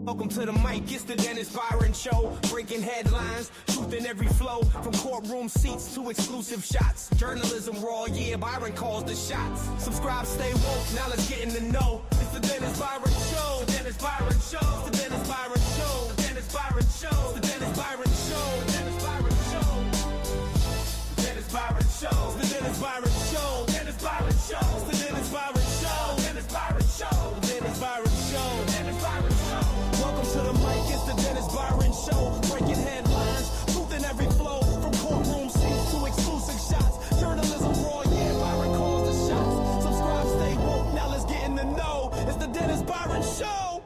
Welcome to the mic, it's the Dennis Byron Show. Breaking headlines, truth in every flow. From courtroom seats to exclusive shots. Journalism raw, yeah, Byron calls the shots. Subscribe, stay woke, now let's get in the know. It's the Dennis Byron Show. The Dennis Byron Show. The Dennis Byron Show. The Dennis Byron Show. The Dennis Byron Show. The Dennis Byron Show. The Dennis Byron Show. The Dennis Byron Show. Dennis Byron Show. The Dennis Byron Show. Dennis Byron Show. The Dennis Byron Show. Dennis Byron Show. Welcome to the mic, it's the Dennis Byron Show. Breaking headlines, truth in every flow. From courtroom seats to exclusive shots. Journalism raw, yeah, Byron calls the shots. Subscribe, stay woke, now let's get in the know. It's the Dennis Byron Show.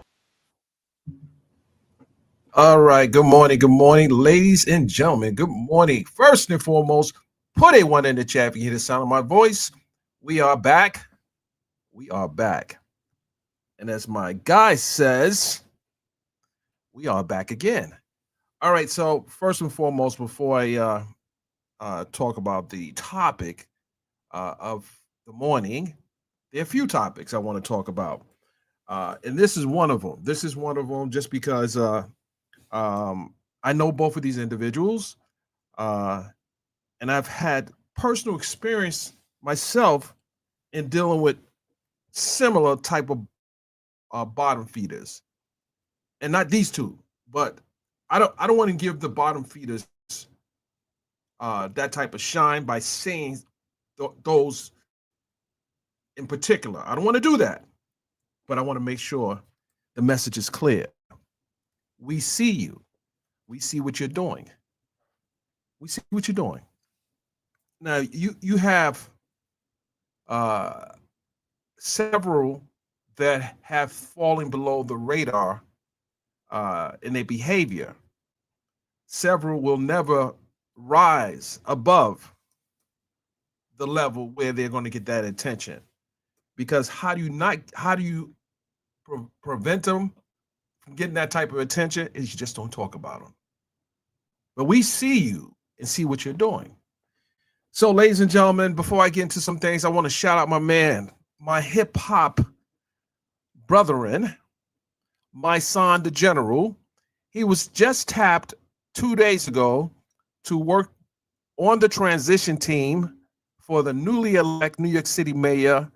All right, good morning, ladies and gentlemen. Good morning. First and foremost, put a one in the chat if you hear the sound of my voice. We are back. We are back. And as my guy says, we are back again. All right, so first and foremost, before I talk about the topic of the morning, there are a few topics I want to talk about. And this is one of them. This is one of them just because I know both of these individuals, and I've had personal experience myself in dealing with similar type of bottom feeders. And not these two, but I don't want to give the bottom feeders that type of shine by saying those in particular. I don't want to do that, but I want to make sure the message is clear. We see you. We see what you're doing. We see what you're doing. Now you have several that have fallen below the radar in their behavior. Several will never rise above the level where they're going to get that attention. Because how do you prevent them from getting that type of attention? Is you just don't talk about them. But we see you and see what you're doing. So, ladies and gentlemen, before I get into some things, I want to shout out my man, my hip hop brethren, my son, the General. He was just tapped 2 days ago to work on the transition team for the newly elected New York City Mayor,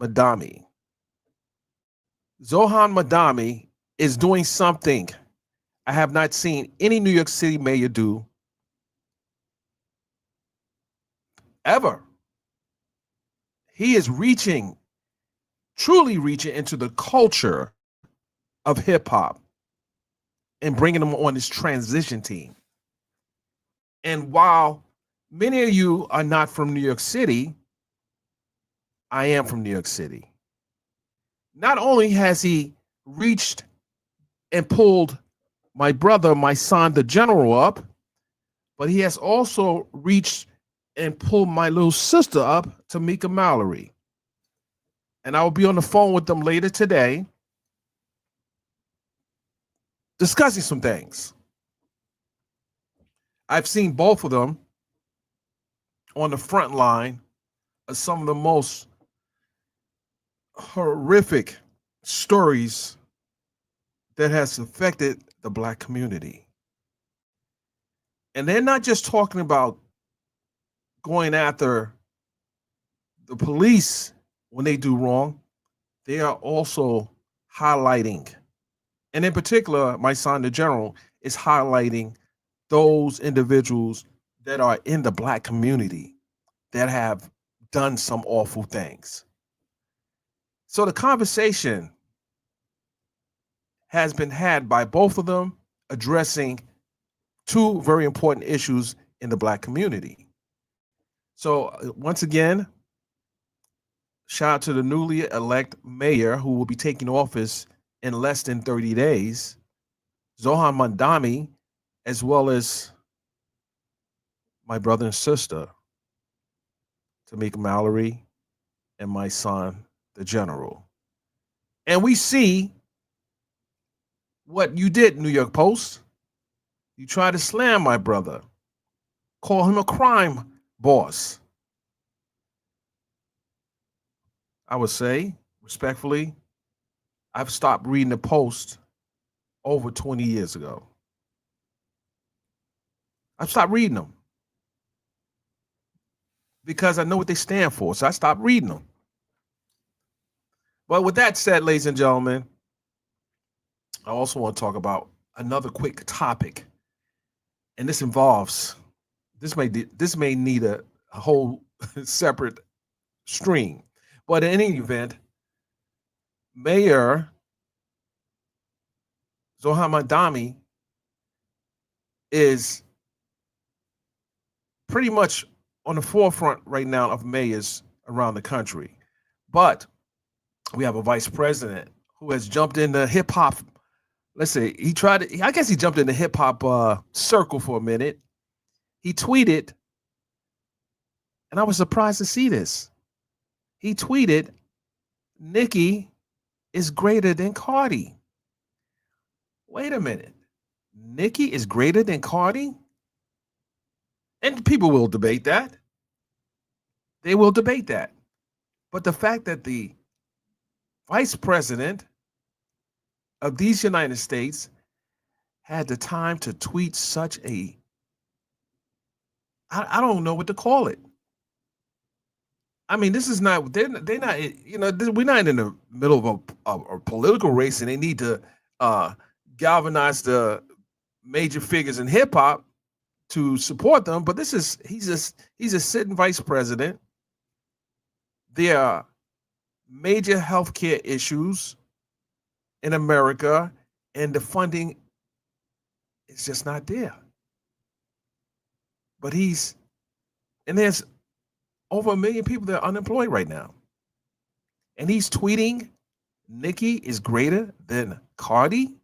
Madami. Zohan Madami is doing something I have not seen any New York City mayor do ever. He is truly reaching into the culture of hip hop and bringing them on this transition team. And while many of you are not from New York City, I am from New York City. Not only has he reached and pulled my brother, my son, the General up, but he has also reached and pulled my little sister up, Tamika Mallory. And I will be on the phone with them later today discussing some things. I've seen both of them on the front line of some of the most horrific stories that has affected the Black community. And they're not just talking about going after the police when they do wrong. They are also highlighting, and in particular, my son, the General, is highlighting those individuals that are in the Black community that have done some awful things. So the conversation has been had by both of them, addressing two very important issues in the Black community. So once again, shout out to the newly elected mayor who will be taking office in less than 30 days, Zohan Madami, as well as my brother and sister, Tamika Mallory, and my son, the General. And we see what you did, New York Post. You tried to slam my brother, call him a crime boss. I would say, respectfully, I've stopped reading the Post over 20 years ago. I've stopped reading them because I know what they stand for. So I stopped reading them. But with that said, ladies and gentlemen, I also want to talk about another quick topic. And this may need a whole separate stream. But in any event, Mayor Zohar Madami is pretty much on the forefront right now of mayors around the country. But we have a vice president who has jumped into hip hop. Let's say I guess he jumped in the hip hop circle for a minute. He tweeted, and I was surprised to see this. He tweeted, Nique is greater than Cardi. Wait a minute. Nique is greater than Cardi? And people will debate that. They will debate that. But the fact that the vice president of these United States had the time to tweet such a, I don't know what to call it. I mean, this is not, they're not, we're not in the middle of a political race and they need to galvanize the major figures in hip hop to support them. But he's a sitting vice president. There are major healthcare issues in America and the funding is just not there. But there's over 1 million people that are unemployed right now. And he's tweeting, Nique is greater than Cardi?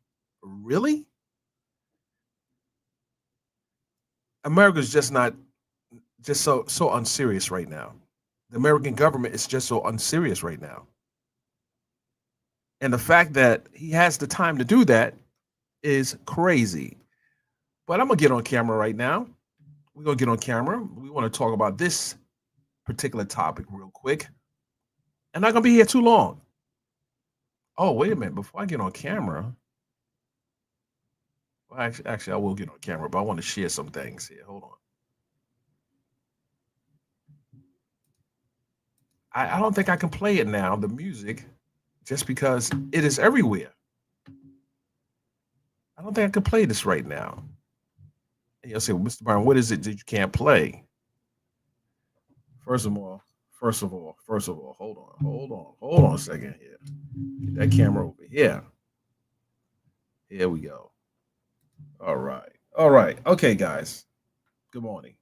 Really? America's just so unserious right now. The American government is just so unserious right now. And the fact that he has the time to do that is crazy. But I'm going to get on camera right now. We're going to get on camera. We want to talk about this particular topic real quick. I'm not going to be here too long. Oh, wait a minute. Before I get on camera, well, actually, I will get on camera, but I want to share some things here. Hold on. I don't think I can play it now, the music, just because it is everywhere. I don't think I can play this right now. And you'll say, well, Mr. Byron, what is it that you can't play? First of all, hold on a second here. Get that camera over here. Here we go. All right. Okay, guys. Good morning.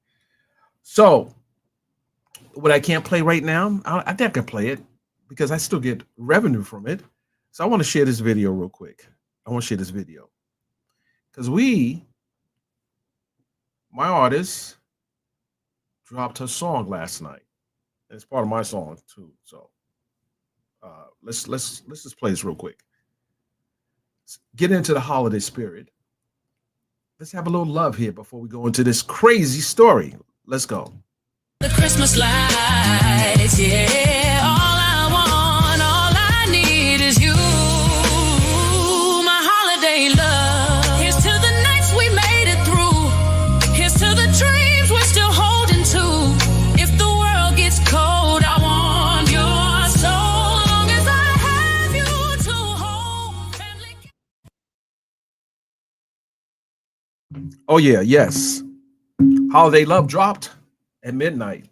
So, what I can't play right now, I think I can play it because I still get revenue from it. So I want to share this video real quick. I want to share this video because my artist dropped her song last night. It's part of my song too. So let's just play this real quick. Get into the holiday spirit. Let's have a little love here before we go into this crazy story. Let's go. The Christmas lights, yeah, all I want, all I need is you, my holiday love. Here's to the nights we made it through. Here's to the dreams we're still holding to. If the world gets cold, I want your so long as I have you to hold. Family. Oh yeah, yes. Holiday Love dropped at midnight.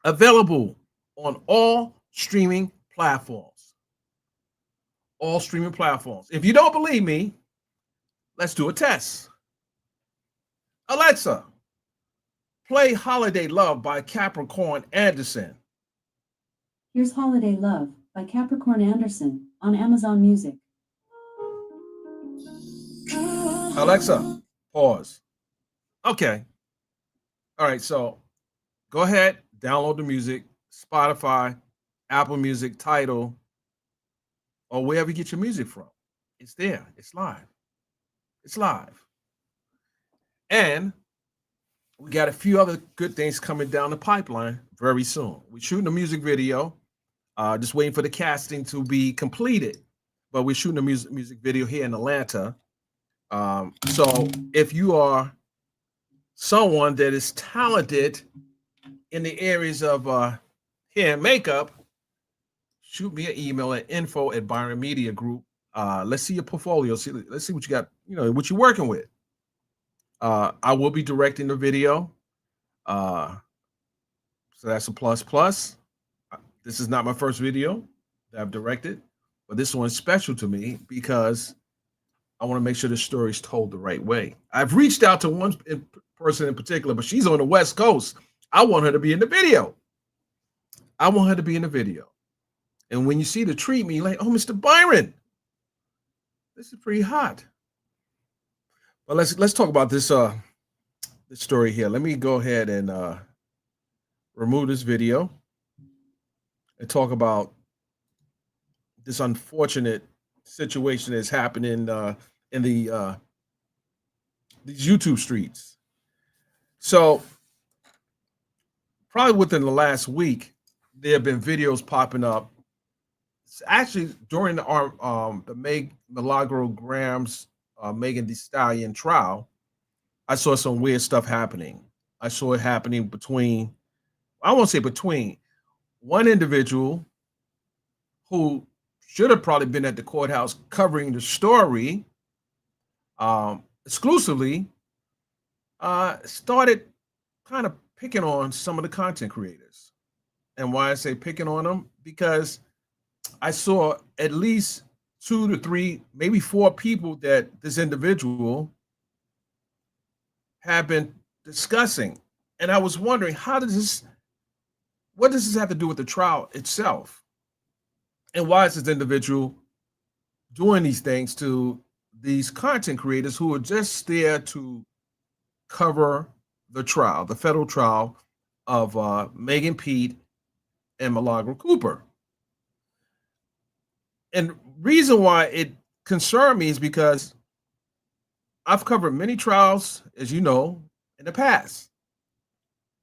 Available on all streaming platforms. All streaming platforms. If you don't believe me, let's do a test. Alexa, play Holiday Love by Capricorn Anderson. Here's Holiday Love by Capricorn Anderson on Amazon Music. Alexa, pause. Okay. All right, so go ahead, download the music, Spotify, Apple Music, Tidal, or wherever you get your music from. It's there. It's live. It's live. And we got a few other good things coming down the pipeline very soon. We're shooting a music video, just waiting for the casting to be completed. but we're shooting a music video here in Atlanta. So if you are someone that is talented in the areas of hair and makeup, shoot me an email at info@Byron Media Group. Let's see your portfolio. Let's see what you got, what you're working with. I will be directing the video. So that's a plus. This is not my first video that I've directed, but this one's special to me because I want to make sure the story is told the right way. I've reached out to one person in particular, but she's on the West Coast. I want her to be in the video. And when you see the treat me, like, oh, Mr. Byron, this is pretty hot. But let's talk about this story here. Let me go ahead and remove this video and talk about this unfortunate situation that's happening in these YouTube streets. So probably within the last week, there have been videos popping up. It's actually during the Milagro Grams Megan Thee Stallion trial, I saw some weird stuff happening. I saw it happening between, I won't say between, one individual who should have probably been at the courthouse covering the story exclusively, started kind of picking on some of the content creators. And why I say picking on them, because I saw at least 2 to 3, maybe 4 people that this individual had been discussing. And I was wondering, what does this have to do with the trial itself? And why is this individual doing these things to these content creators who are just there to cover the trial, the federal trial of Megan Pete and Milagro Cooper? And reason why it concerned me is because I've covered many trials, as you know, in the past.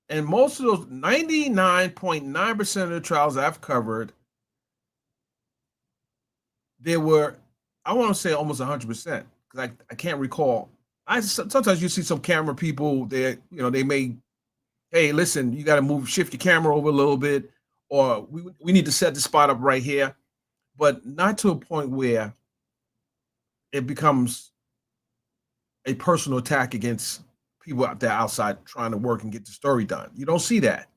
And most of those 99.9% of the trials I've covered, there were, I want to say almost 100%, because I can't recall. Sometimes you see some camera people there, they may, hey, listen, you got to shift your camera over a little bit, or we need to set the spot up right here, but not to a point where it becomes a personal attack against people out there outside trying to work and get the story done. You don't see that.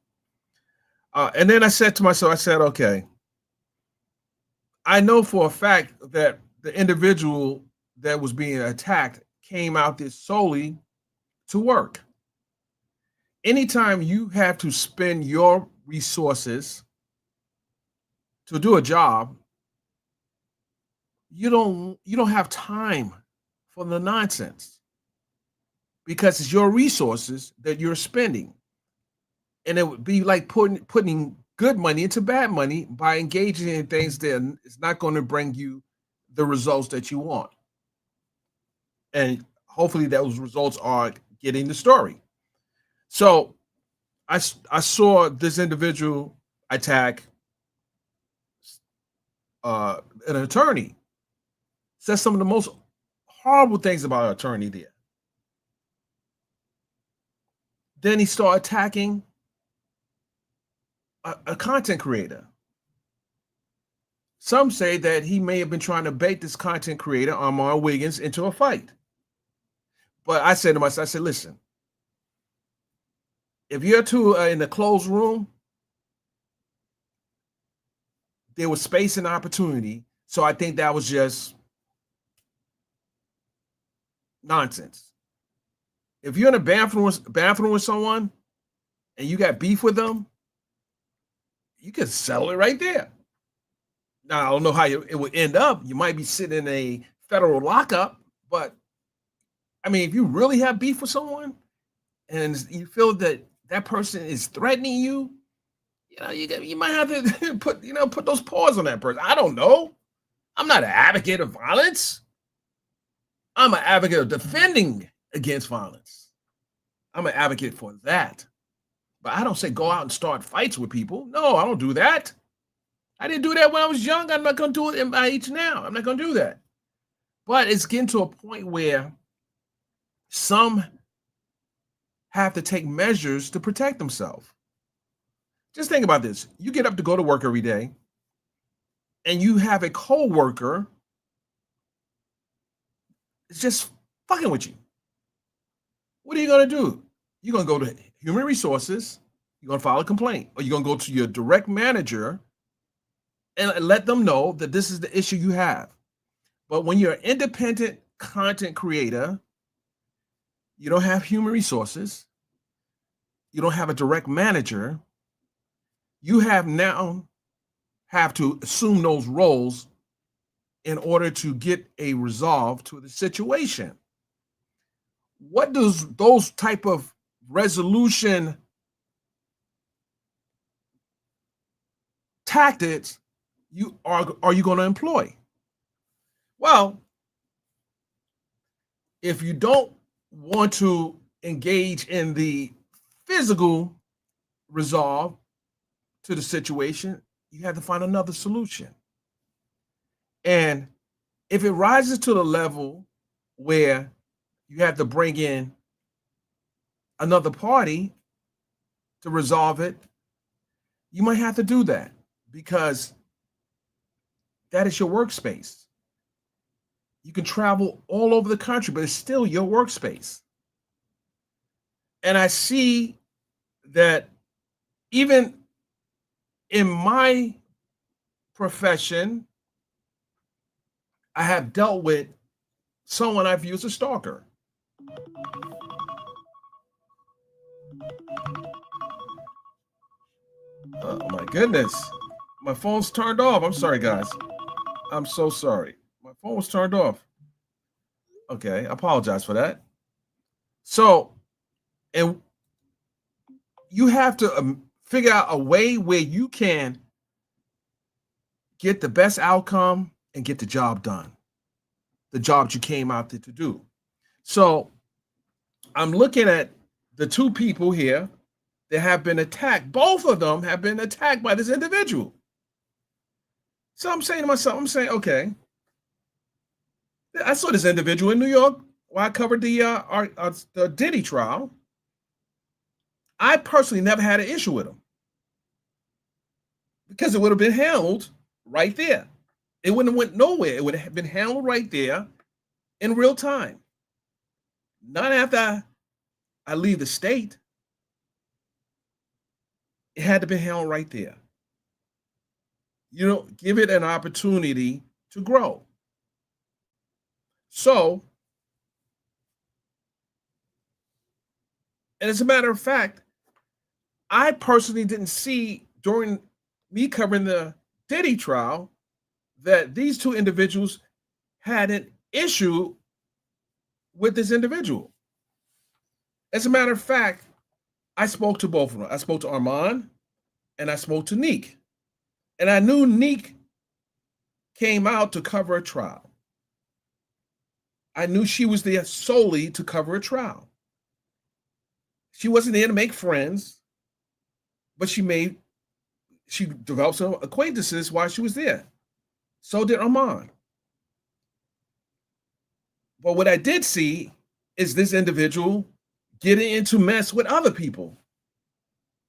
And then I said to myself, okay, I know for a fact that the individual that was being attacked came out there solely to work. Anytime you have to spend your resources to do a job, you don't have time for the nonsense, because it's your resources that you're spending. And it would be like putting good money into bad money by engaging in things that is not going to bring you the results that you want. And hopefully those results are getting the story. So I saw this individual attack an attorney. Says some of the most horrible things about an attorney there. Then he started attacking a content creator. Some say that he may have been trying to bait this content creator, Armon Wiggins, into a fight. But I said to myself, listen, if you're two in the closed room, there was space and opportunity. So I think that was just nonsense. If you're in a bathroom with someone and you got beef with them, you can settle it right there. Now, I don't know how it would end up. You might be sitting in a federal lockup, but I mean, if you really have beef with someone and you feel that that person is threatening you, you might have to put those paws on that person. I don't know. I'm not an advocate of violence. I'm an advocate of defending against violence. I'm an advocate for that. But I don't say go out and start fights with people. No, I don't do that. I didn't do that when I was young. I'm not going to do it in my age now. I'm not going to do that. But it's getting to a point where some have to take measures to protect themselves. Just think about this. You get up to go to work every day, and you have a coworker that's just fucking with you. What are you going to do? You're going to go to human resources, you're going to file a complaint, or you're going to go to your direct manager and let them know that this is the issue you have. But when you're an independent content creator, you don't have human resources, you don't have a direct manager, you have to assume those roles in order to get a resolve to the situation. What does those type of resolution tactics are you going to employ? Well, if you don't want to engage in the physical resolve to the situation, you have to find another solution. And if it rises to the level where you have to bring in another party to resolve it, you might have to do that because that is your workspace. You can travel all over the country, but it's still your workspace. And I see that even in my profession, I have dealt with someone I view as a stalker. Oh my goodness. My phone's turned off. I'm sorry, guys. I'm so sorry. My phone was turned off. Okay, I apologize for that. So, and you have to figure out a way where you can get the best outcome and get the job done, the job you came out there to do. So I'm looking at the two people here that have been attacked. Both of them have been attacked by this individual. So I'm saying to myself, okay, I saw this individual in New York while I covered the Diddy trial. I personally never had an issue with him because it would have been handled right there. It wouldn't have went nowhere. It would have been handled right there in real time. Not after I leave the state. It had to be handled right there. You know, give it an opportunity to grow. So, and as a matter of fact, I personally didn't see during me covering the Diddy trial that these two individuals had an issue with this individual. As a matter of fact, I spoke to both of them. I spoke to Armon and I spoke to Nique. And I knew Nique came out to cover a trial. I knew she was there solely to cover a trial. She wasn't there to make friends, but she developed some acquaintances while she was there. So did Armon. But what I did see is this individual getting into mess with other people.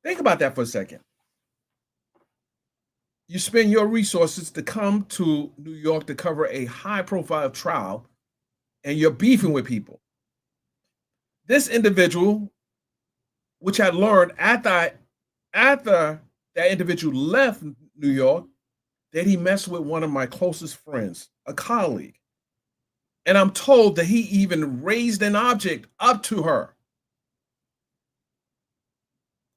Think about that for a second. You spend your resources to come to New York to cover a high-profile trial, and you're beefing with people. This individual, which I learned after that individual left New York, that he messed with one of my closest friends, a colleague. And I'm told that he even raised an object up to her.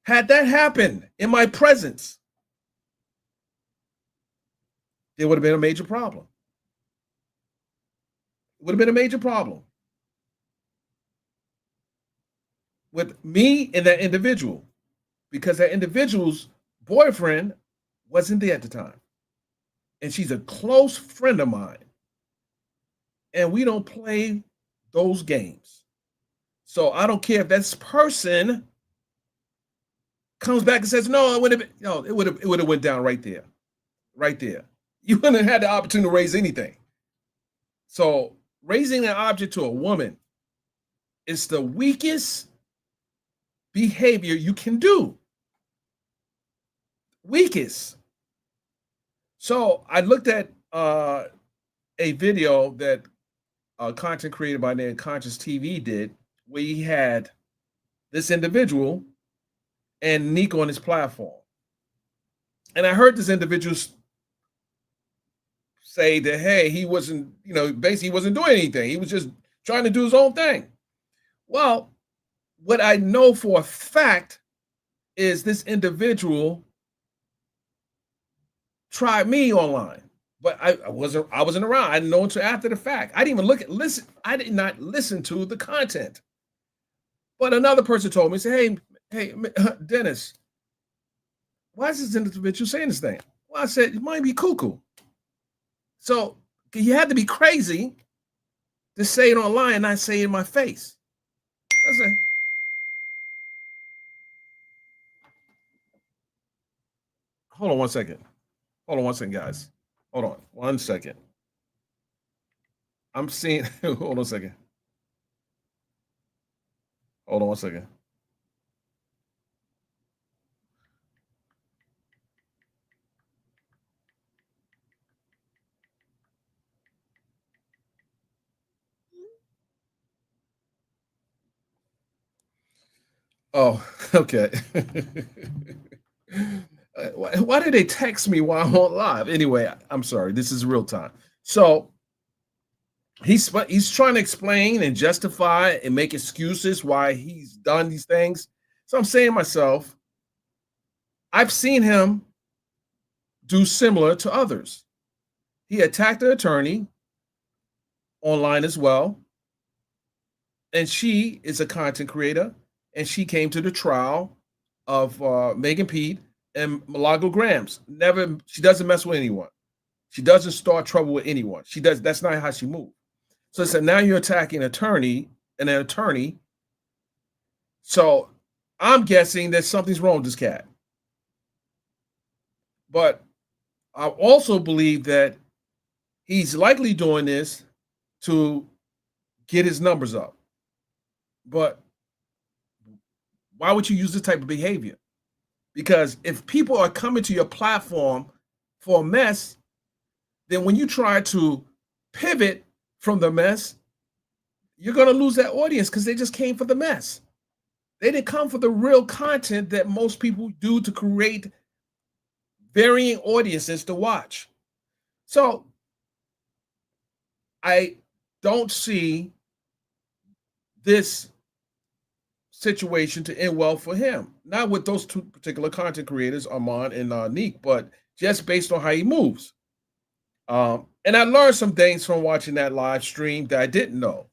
Had that happened in my presence, there would have been a major problem. It would have been a major problem with me and that individual, because that individual's boyfriend wasn't there at the time. And she's a close friend of mine. And we don't play those games. So I don't care if this person comes back and says, no, it would have went down right there. right there. You wouldn't have had the opportunity to raise anything. So raising an object to a woman is the weakest behavior you can do. Weakest. So I looked at a video that a content creator by the name Conscious TV did, where he had this individual and Nique on his platform. And I heard this individual say that, hey, he wasn't, basically he wasn't doing anything. He was just trying to do his own thing. Well, what I know for a fact is this individual tried me online, but I wasn't around. I didn't know until after the fact. I didn't even I did not listen to the content. But another person told me, say, hey, Dennis, why is this individual saying this thing? Well, I said, it might be cuckoo. So you had to be crazy to say it online and not say it in my face. That's it. Hold on 1 second. Hold on 1 second, guys. Hold on 1 second. I'm seeing, hold on a second. Hold on 1 second. Oh, okay. Why did they text me while I'm on live? Anyway, I'm sorry. This is real time. So he's trying to explain and justify and make excuses why he's done these things. So I'm saying to myself, I've seen him do similar to others. He attacked an attorney online as well. And she is a content creator. And she came to the trial of Megan Pete and Malago Grams. She doesn't mess with anyone. She doesn't start trouble with anyone. That's not how she moves. So I said, now you're attacking an attorney. So I'm guessing that something's wrong with this cat. But I also believe that he's likely doing this to get his numbers up. But why would you use this type of behavior? Because if people are coming to your platform for a mess, then when you try to pivot from the mess, you're going to lose that audience because they just came for the mess. They didn't come for the real content that most people do to create varying audiences to watch. So I don't see this situation to end well for him. Not with those two particular content creators, Armon and Nique, but just based on how he moves. And I learned some things from watching that live stream that I didn't know.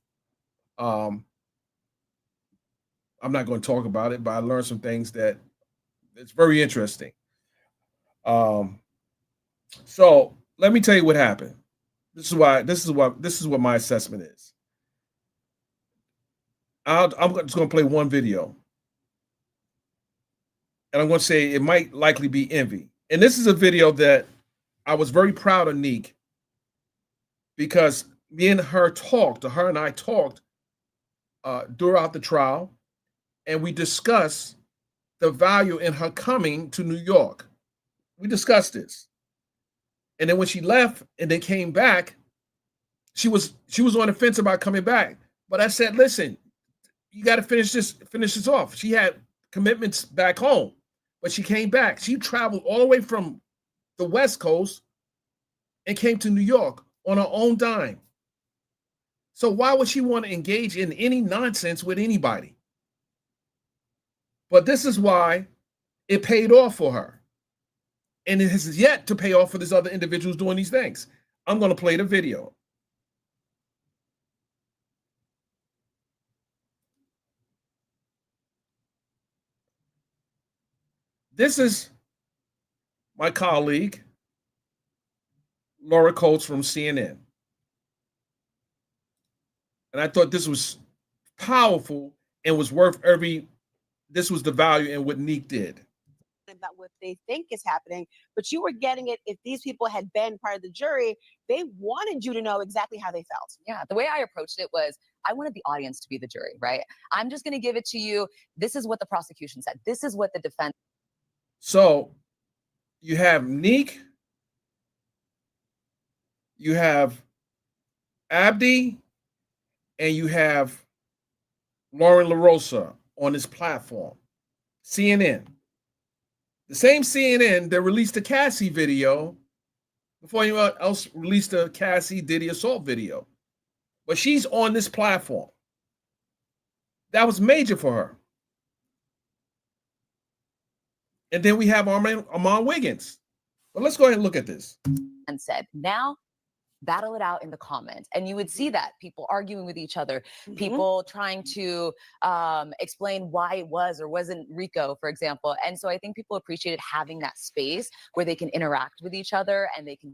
I'm not going to talk about it, but I learned some things that it's very interesting. So let me tell you what happened. This is what my assessment is. I'm just going to play one video. And I'm going to say it might likely be envy. And this is a video that I was very proud of Nique because her and I talked throughout the trial, and we discussed the value in her coming to New York. We discussed this. And then when she left and then came back, she was on the fence about coming back. But I said, listen, you got to finish this off. She had commitments back home, but she came back. She traveled all the way from the West Coast and came to New York on her own dime. So why would she want to engage in any nonsense with anybody? But this is why it paid off for her. And it has yet to pay off for this other individuals doing these things. I'm going to play the video. This is my colleague, Laura Coates from CNN. And I thought this was powerful and was worth this was the value in what Nique did. about what they think is happening, but you were getting it. If these people had been part of the jury, they wanted you to know exactly how they felt. Yeah, the way I approached it was I wanted the audience to be the jury, right? I'm just going to give it to you. This is what the prosecution said. This is what the defense. So you have Nique, you have Abdi, and you have Lauren LaRosa on this platform, CNN. The same CNN that released the Cassie video before anyone else released the Cassie Diddy assault video. But she's on this platform. That was major for her. And then we have Armon Wiggins. But let's go ahead and look at this. And said, now battle it out in the comments. And you would see that people arguing with each other, people trying to explain why it was or wasn't Rico, for example. And so I think people appreciated having that space where they can interact with each other and they can.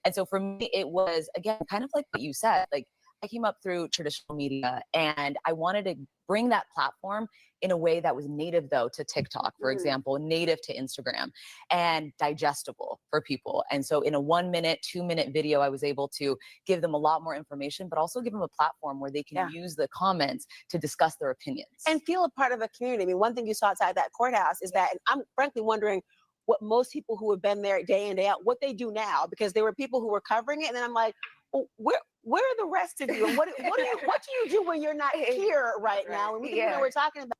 And so for me, it was, again, kind of like what you said, like I came up through traditional media and I wanted to bring that platform in a way that was native, though, to TikTok, for example, native to Instagram, and digestible for people. And so in a 1 minute, 2 minute video, I was able to give them a lot more information, but also give them a platform where they can use the comments to discuss their opinions. And feel a part of a community. I mean, one thing you saw outside that courthouse is that, and I'm frankly wondering what most people who have been there day in, day out, what they do now, because there were people who were covering it, and then I'm like, well, where are the rest of you? And what do you do when you're not here right now? And we're talking about.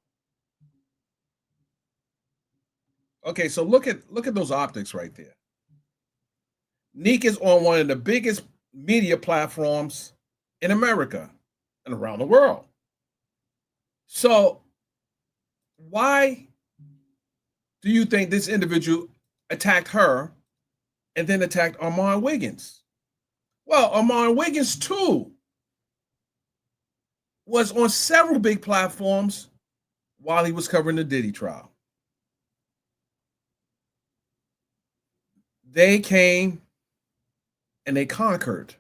Okay, so look at those optics right there. Nique is on one of the biggest media platforms in America and around the world. So why do you think this individual attacked her and then attacked Armon Wiggins? Well, Armon Wiggins, too, was on several big platforms while he was covering the Diddy trial. They came and they conquered.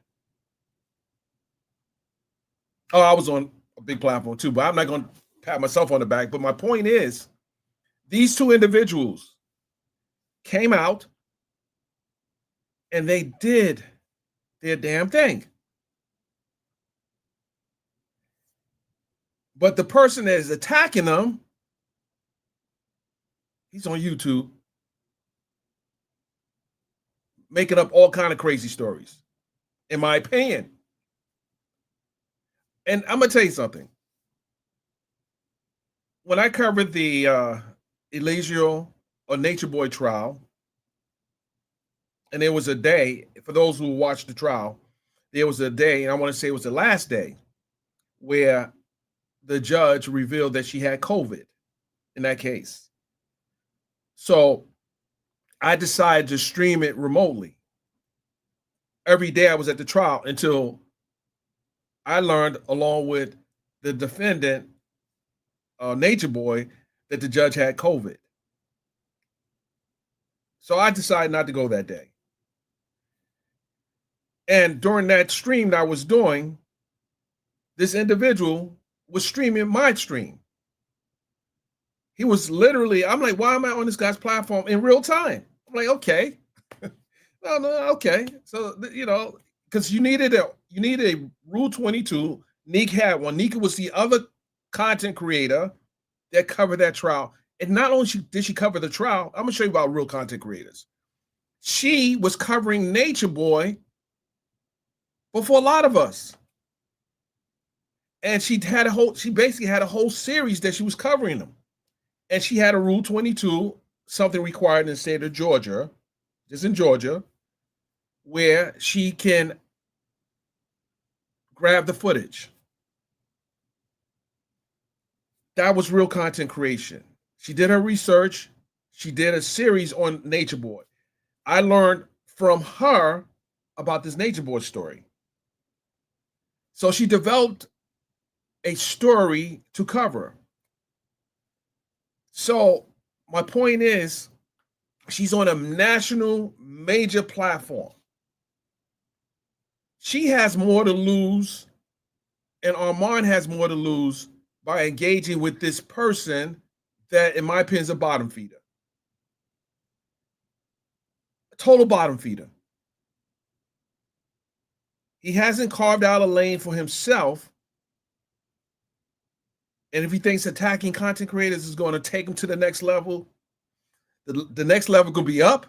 Oh, I was on a big platform too, but I'm not going to pat myself on the back. But my point is, these two individuals came out and they did their damn thing. But the person that is attacking them, he's on YouTube making up all kind of crazy stories, in my opinion. And I'm gonna tell you something. When I covered the Elijah or Nature Boy trial, and there was a day, for those who watched the trial, there was a day, and I want to say it was the last day, where the judge revealed that she had COVID in that case. So I decided to stream it remotely. Every day I was at the trial until I learned, along with the defendant, Nature Boy, that the judge had COVID. So I decided not to go that day. And during that stream that I was doing, this individual was streaming my stream. He was literally, I'm like, why am I on this guy's platform in real time? I'm like, okay. Okay. So, you know, because you needed a Rule 22. Nique had one. Nique was the other content creator that covered that trial. And not only did she cover the trial, I'm going to show you about real content creators. She was covering Nature Boy before a lot of us. And she basically had a whole series that she was covering them. And she had a Rule 22, something required in the state of Georgia, just in Georgia, where she can grab the footage. That was real content creation. She did her research. She did a series on Nature Boy. I learned from her about this Nature Boy story. So she developed a story to cover. So my point is, she's on a national major platform. She has more to lose, and Armon has more to lose by engaging with this person that, in my opinion, is a bottom feeder. total bottom feeder. He hasn't carved out a lane for himself. And if he thinks attacking content creators is going to take him to the next level, the next level could be up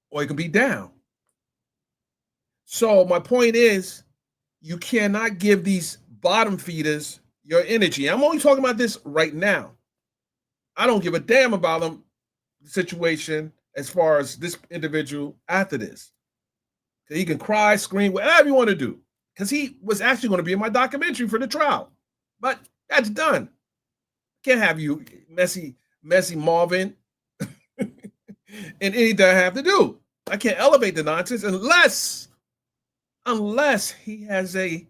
or it could be down. So my point is, you cannot give these bottom feeders your energy. I'm only talking about this right now. I don't give a damn about the situation as far as this individual after this. He can cry, scream, whatever you want to do. Because he was actually going to be in my documentary for the trial. But that's done. Can't have you messy Marvin in anything I have to do. I can't elevate the nonsense unless he has a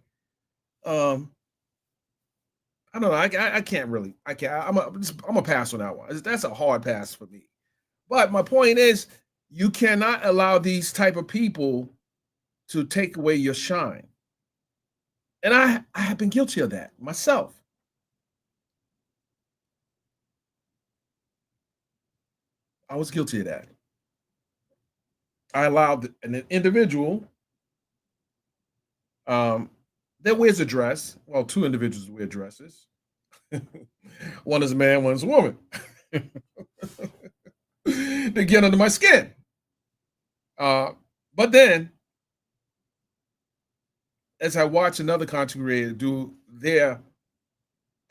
I don't know. I can't really. I can't. I'm a pass on that one. That's a hard pass for me. But my point is, you cannot allow these type of people to take away your shine. And I have been guilty of that myself. I was guilty of that. I allowed an individual that wears a dress. Well, two individuals wear dresses. One is a man, one is a woman. They get under my skin. But then, as I watch another content creator do their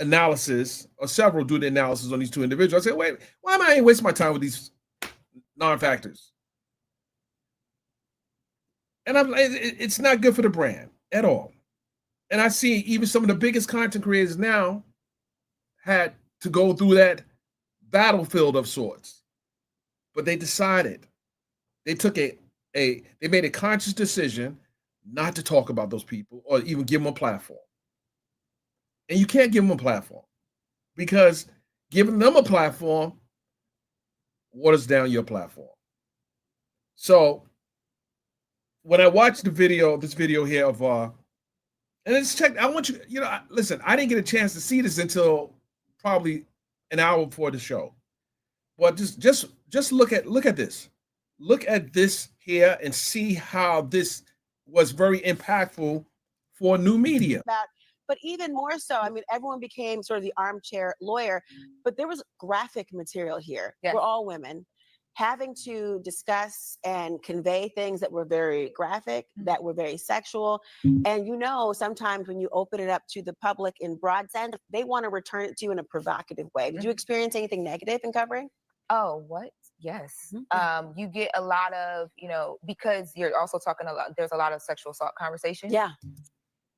analysis, or several do the analysis on these two individuals, I say, wait, why am I wasting my time with these non-factors? And I'm like, it's not good for the brand at all. And I see even some of the biggest content creators now had to go through that battlefield of sorts. But they decided, they made a conscious decision not to talk about those people or even give them a platform. And you can't give them a platform, because giving them a platform waters down your platform. So when I watched this video here of and it's checked, I want you, listen, I didn't get a chance to see this until probably an hour before the show. But just look at this. Look at this here and see how this was very impactful for new media. But even more so, I mean, everyone became sort of the armchair lawyer, but there was graphic material here. Yes. We're all women having to discuss and convey things that were very graphic, that were very sexual. And sometimes when you open it up to the public in broad sense, they want to return it to you in a provocative way. Did you experience anything negative in covering? Oh, what? Yes. You get a lot of, because you're also talking a lot, there's a lot of sexual assault conversation. Yeah.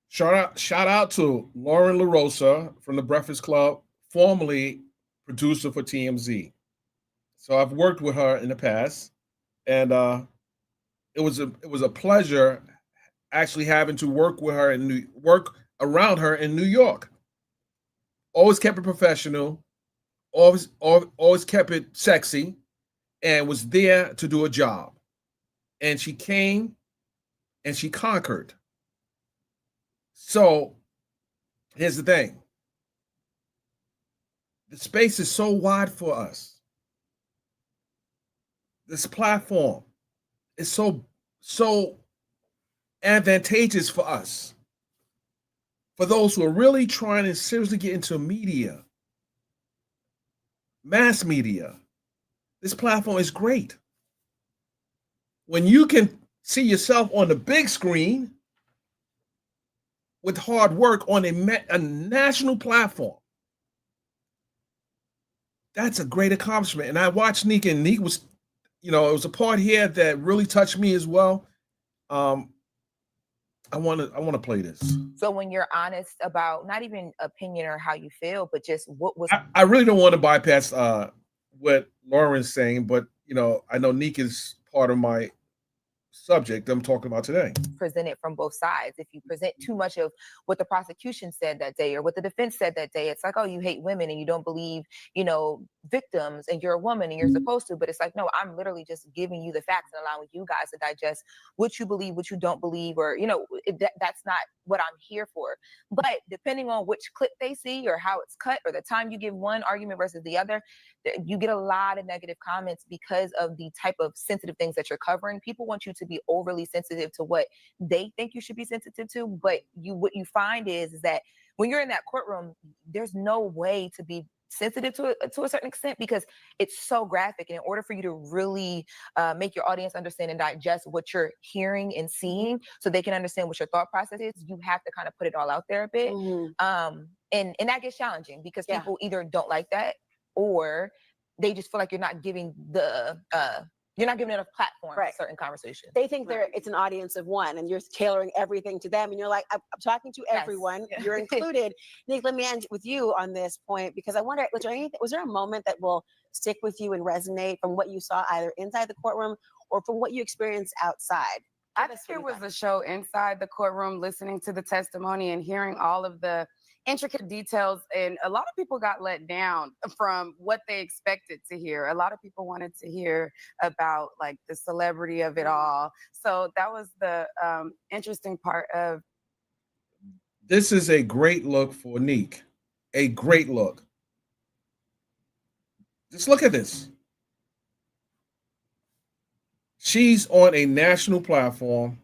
Shout out to Lauren LaRosa from the Breakfast Club, formerly producer for TMZ. So I've worked with her in the past, and it was a pleasure actually having to work with her and work around her in New York. Always kept it professional, always kept it sexy, and was there to do a job. And she came and she conquered. So here's the thing. The space is so wide for us. This platform is so advantageous for us. For those who are really trying to seriously get into media, mass media, this platform is great. When you can see yourself on the big screen with hard work on a national platform, that's a great accomplishment. And I watched Nique, and Nique was, it was a part here that really touched me as well. I want to play this. So when you're honest about not even opinion or how you feel, but just what was, I really don't want to bypass what Lauren's saying, but I know Nique is part of my subject I'm talking about today. Presented from both sides. If you present too much of what the prosecution said that day or what the defense said that day, it's like, oh, you hate women and you don't believe, victims and you're a woman and you're supposed to, but it's like, no, I'm literally just giving you the facts and allowing you guys to digest what you believe, what you don't believe, or, you know, that's not what I'm here for. But depending on which clip they see or how it's cut or the time you give one argument versus the other, you get a lot of negative comments because of the type of sensitive things that you're covering. People want you to be overly sensitive to what they think you should be sensitive to, but what you find is that when you're in that courtroom, there's no way to be sensitive to a certain extent because it's so graphic. And in order for you to really make your audience understand and digest what you're hearing and seeing so they can understand what your thought process is, you have to kind of put it all out there a bit. And that gets challenging because people either don't like that or they just feel like you're not giving enough platform for certain conversations. They think it's an audience of one and you're tailoring everything to them. And you're like, I'm talking to everyone, you're included. Nique, let me end with you on this point because I wonder, was there a moment that will stick with you and resonate from what you saw either inside the courtroom or from what you experienced outside? I think it was a show inside the courtroom, listening to the testimony and hearing all of the intricate details, and a lot of people got let down from what they expected to hear. A lot of people wanted to hear about like the celebrity of it all. So that was the interesting part of. This is a great look for Nique. A great look. Just look at this. She's on a national platform.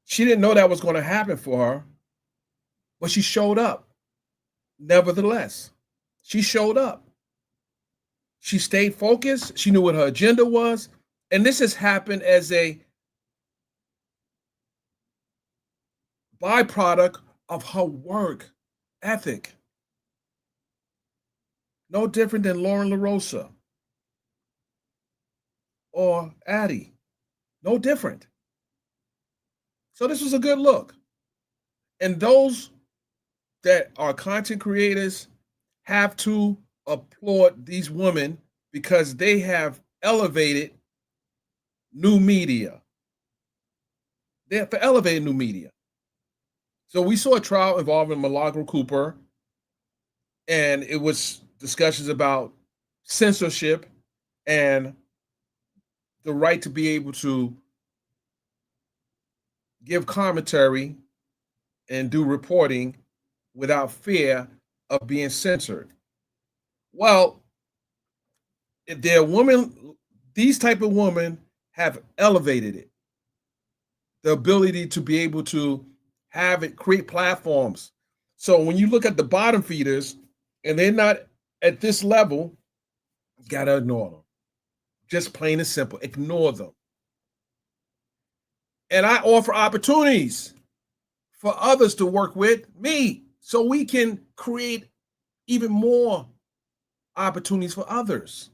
She didn't know that was going to happen for her, but she showed up. Nevertheless, she showed up. She stayed focused. She knew what her agenda was. And this has happened as a byproduct of her work ethic. No different than Lauren LaRosa or Addie. No different. So this was a good look. And those that are content creators have to applaud these women because they have elevated new media. They have elevated new media. So we saw a trial involving Milagro Cooper, and it was discussions about censorship and the right to be able to give commentary and do reporting without fear of being censored. Well, if they're women, these type of women have elevated it. The ability to be able to have it create platforms. So when you look at the bottom feeders and they're not at this level, you gotta ignore them. Just plain and simple, ignore them. And I offer opportunities for others to work with me so we can create even more opportunities for others.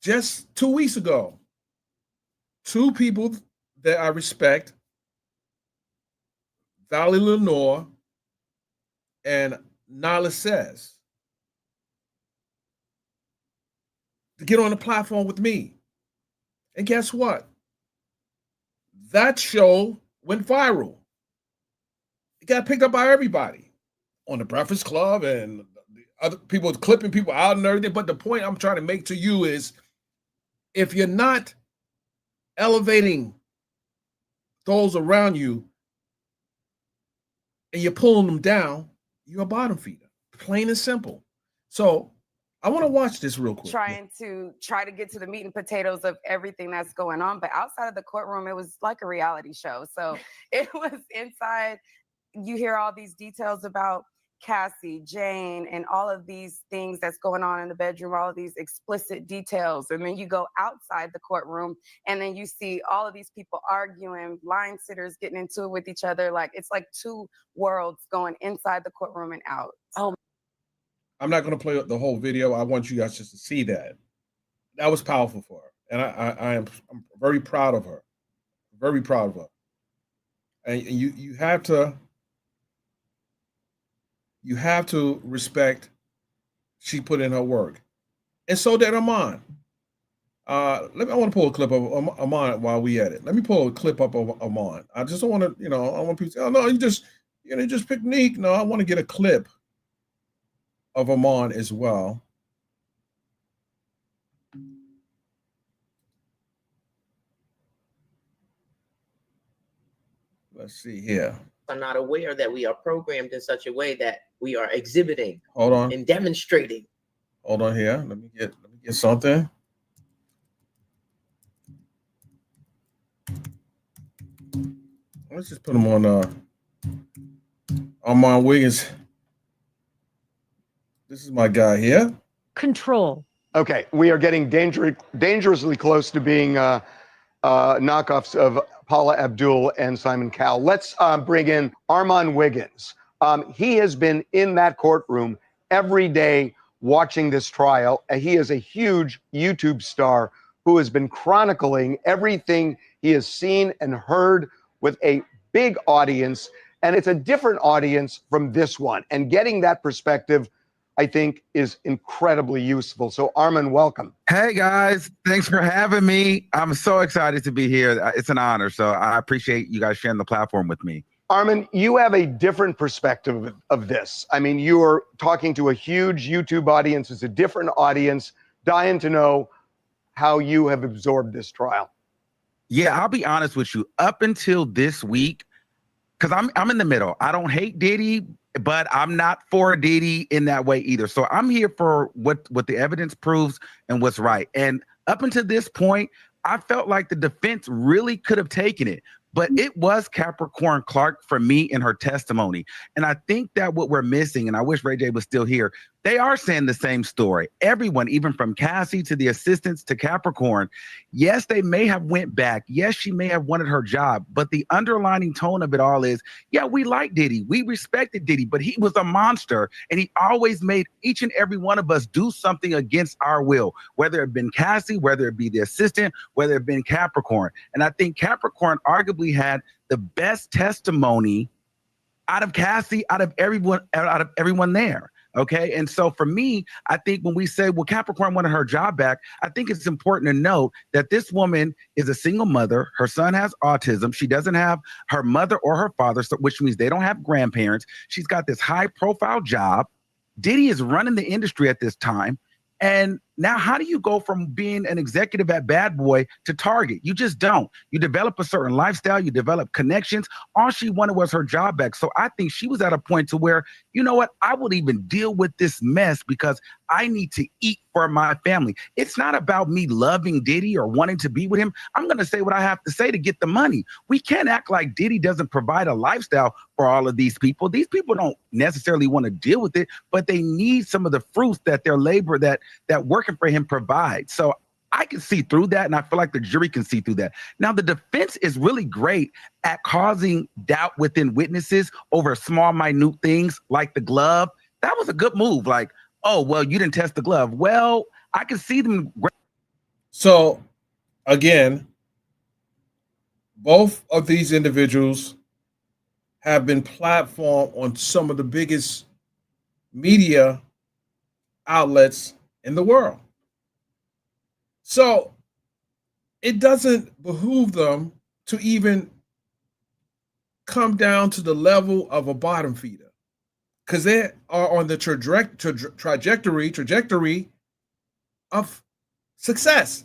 Just 2 weeks ago, two people that I respect, Valerie Lenore and Nala Says, to get on the platform with me. And guess what? That show went viral. It got picked up by everybody on the Breakfast Club and the other people clipping people out and everything. But the point I'm trying to make to you is if you're not elevating those around you and you're pulling them down, you're a bottom feeder, plain and simple. So I want to watch this real quick. Try to get to the meat and potatoes of everything that's going on. But outside of the courtroom, it was like a reality show. So it was inside. You hear all these details about Cassie, Jane, and all of these things that's going on in the bedroom, all of these explicit details. And then you go outside the courtroom and then you see all of these people arguing, line sitters getting into it with each other. Like it's like two worlds going inside the courtroom and out. Oh, I'm not going to play the whole video. I want you guys just to see that. That was powerful for her. And I'm very proud of her. Very proud of her. And you have to respect she put in her work. And so did Armon. I want to pull a clip of Armon while we at it. Let me pull a clip up of Armon. I just don't want to, I want people to say, oh no, you just pick Nique. No, I want to get a clip of Armon as well. Let's see here. Are not aware that we are programmed in such a way that we are exhibiting Hold on. and demonstrating. Hold on here. Let me get something. Let's just put him on Armon Wiggins. This is my guy here. Control. Okay, we are getting dangerously close to being knockoffs of Paula Abdul and Simon Cowell. Let's bring in Armon Wiggins. He has been in that courtroom every day watching this trial. He is a huge YouTube star who has been chronicling everything he has seen and heard with a big audience. And it's a different audience from this one. And getting that perspective, I think, is incredibly useful. So Armon, welcome. Hey guys, thanks for having me. I'm so excited to be here. It's an honor. So I appreciate you guys sharing the platform with me. Armon, you have a different perspective of this. I mean, you are talking to a huge YouTube audience. It's a different audience. Dying to know how you have absorbed this trial. Yeah, I'll be honest with you. Up until this week, because I'm in the middle. I don't hate Diddy, but I'm not for Diddy in that way either. So I'm here for what the evidence proves and what's right. And up until this point, I felt like the defense really could have taken it. But it was Capricorn Clark for me in her testimony. And I think that what we're missing, and I wish Ray J was still here, they are saying the same story. Everyone, even from Cassie to the assistants to Capricorn, yes, they may have went back. Yes, she may have wanted her job. But the underlining tone of it all is, yeah, we like Diddy. We respected Diddy, but he was a monster. And he always made each and every one of us do something against our will, whether it been Cassie, whether it be the assistant, whether it been Capricorn. And I think Capricorn arguably had the best testimony out of Cassie, out of everyone there. Okay. And so for me, I think when we say, well, Capricorn wanted her job back, I think it's important to note that this woman is a single mother. Her son has autism. She doesn't have her mother or her father, which means they don't have grandparents. She's got this high profile job. Diddy is running the industry at this time. And now how do you go from being an executive at Bad Boy to Target? You just don't. You develop a certain lifestyle, you develop connections. All she wanted was her job back. So I think she was at a point to where, you know what, I would even deal with this mess because I need to eat for my family. It's not about me loving Diddy or wanting to be with him. I'm going to say what I have to say to get the money. We can't act like Diddy doesn't provide a lifestyle for all of these people. These people don't necessarily want to deal with it, but they need some of the fruits that their labor, that working for him provides. So I can see through that, and I feel like the jury can see through that. Now, the defense is really great at causing doubt within witnesses over small, minute things like the glove. That was a good move. Like, oh, well, you didn't test the glove. Well, I can see them. So, again, both of these individuals have been platformed on some of the biggest media outlets in the world. So it doesn't behoove them to even come down to the level of a bottom feeder, because they are on the trajectory of success.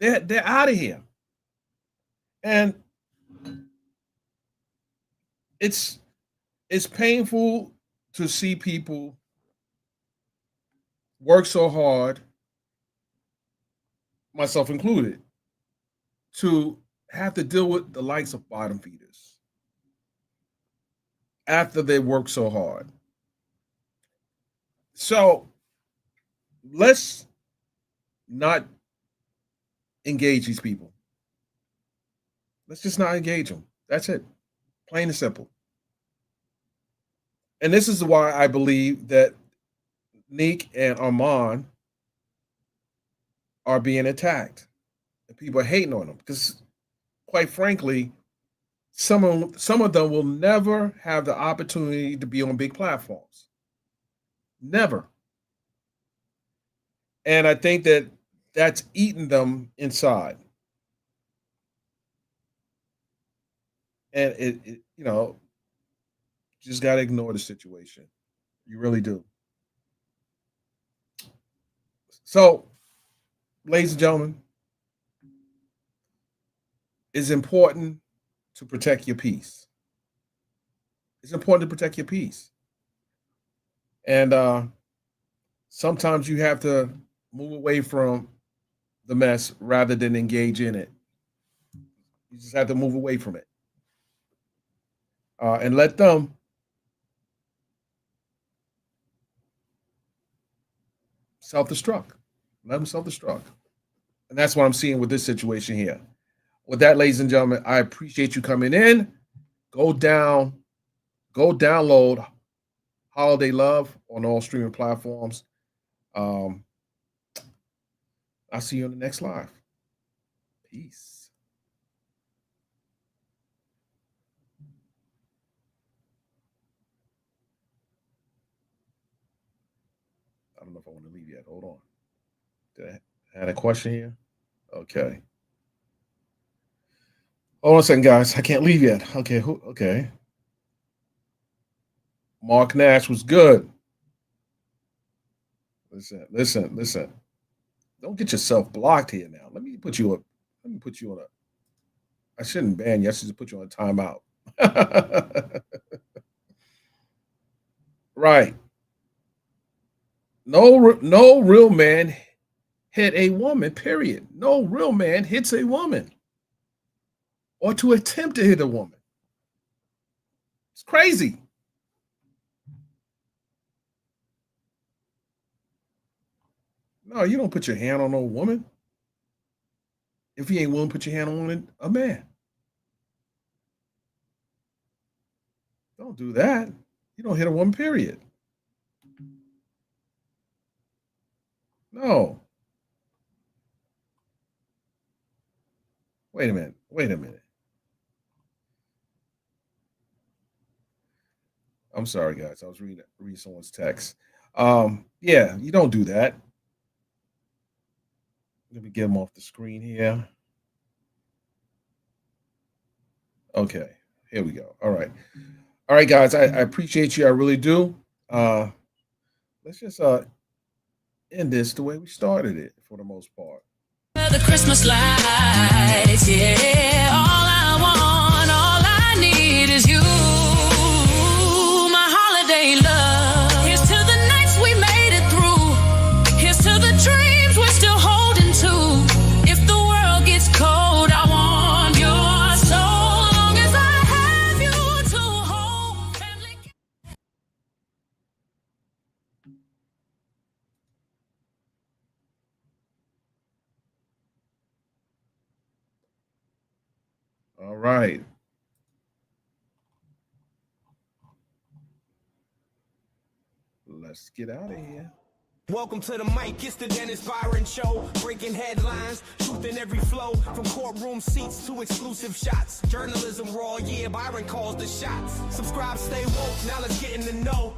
They're out of here. And it's painful to see people work so hard, myself included, to have to deal with the likes of bottom feeders after they work so hard. So let's not engage these people. Let's just not engage them. That's it. Plain and simple. And this is why I believe that Nique and Armon are being attacked. And people are hating on them because, quite frankly, some of them will never have the opportunity to be on big platforms. Never. And I think that that's eating them inside. And it just got to ignore the situation. You really do. So, ladies and gentlemen, it's important to protect your peace. It's important to protect your peace. And sometimes you have to move away from the mess rather than engage in it. You just have to move away from it. And let them self-destruct. Let them self-destruct. And that's what I'm seeing with this situation here. With that, ladies and gentlemen, I appreciate you coming in. Go download Holiday Love on all streaming platforms. I'll see you on the next live. Peace. I don't know if I want to leave yet. Hold on. Did I had a question here? Okay. Hold on a second, guys. I can't leave yet. Okay. Okay. Mark Nash was good. Listen. Don't get yourself blocked here now. Let me put you on a. I shouldn't ban you. I should just put you on a timeout. Right. No real man hit a woman, period. No real man hits a woman or to attempt to hit a woman. It's crazy. No, you don't put your hand on no woman. If you ain't willing to put your hand on a man. Don't do that. You don't hit a woman, period. No. Wait a minute. I'm sorry, guys. I was reading someone's text. Yeah, you don't do that. Let me get him off the screen here. Okay, here we go. All right, guys. I appreciate you. I really do. Let's just end this the way we started it for the most part. The Christmas lights, yeah. All I want, all I need is you. My holiday love. Here's to the nights we made it through. Here's to the dreams we're still holding to. If the world gets cold, I want your soul. Long as I have you to hold. Family. All right. Let's get out of here. Welcome to the mic, it's the Dennis Byron Show. Breaking headlines, truth in every flow. From courtroom seats to exclusive shots. Journalism raw, yeah, Byron calls the shots. Subscribe, stay woke, now let's get in the know.